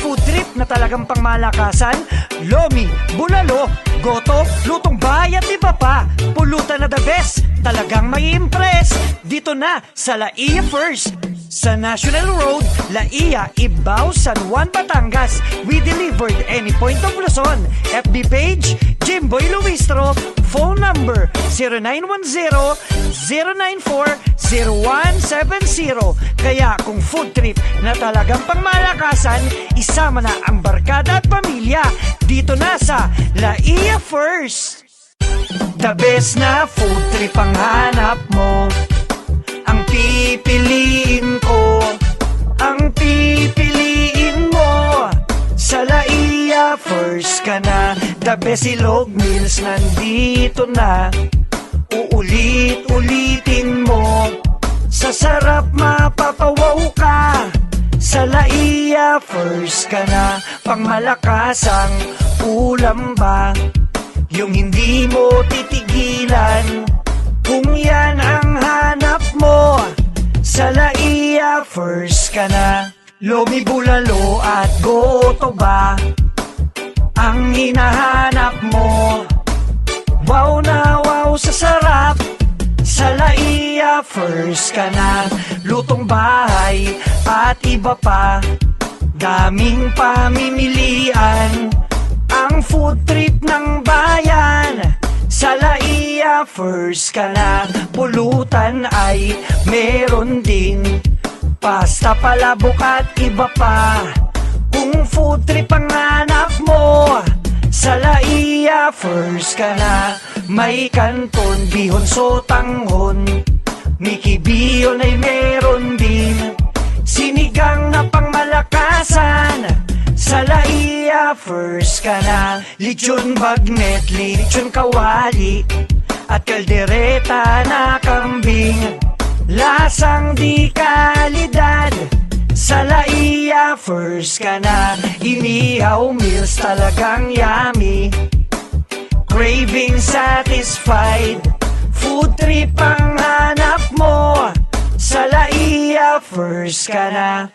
food trip na talagang pangmalakasan? Lomi, bulalo, goto, lutong bahay at iba pa. Pulutan na the best, talagang may impress. Dito na sa Laia First. Sa National Road, Laia, Ibao, San Juan, Batangas. We delivered any point of Luzon. FB page, Jimboy Luistro. Phone number 0910-094-0170. Kaya kung food trip na talagang pangmalakasan, isama na ang barkada at pamilya. Dito na sa Laia First. The best na food trip ang hanap mo. Ang pipiliin ko, ang pipiliin mo. Sa Laia First ka na. The best Ilog Meals nandito na. Uulit-ulitin mo. Sa sarap mapapawaw ka. Sa Laia First ka na. Pangmalakasang ulam ba? Yung hindi mo titigilan. Kung yan ang hanap mo, sa Laia First ka na. Lomi, bulalo at goto ba ang hinahanap mo? Wow na wow sa sarap, sa Laia First ka na. Lutong bahay at iba pa, daming pamimilian. Ang food trip ng bayan, sa Laia First ka na. Pulutan ay meron din, pasta, palabok at iba pa. Kung food trip ang hanap mo, sa Laia First ka na. May kanton, bihon, sotanghon, mikibiyon ay meron din. Sinigang na pangmalakasan, sa Laia First ka na. Lechon bagnet, lechon kawali, at kaldereta na kambing. Lasang di kalidad, sa Laia First ka na. Inihaw meals talagang yummy, craving satisfied. Food trip ang hanap mo, sa Laia First ka na.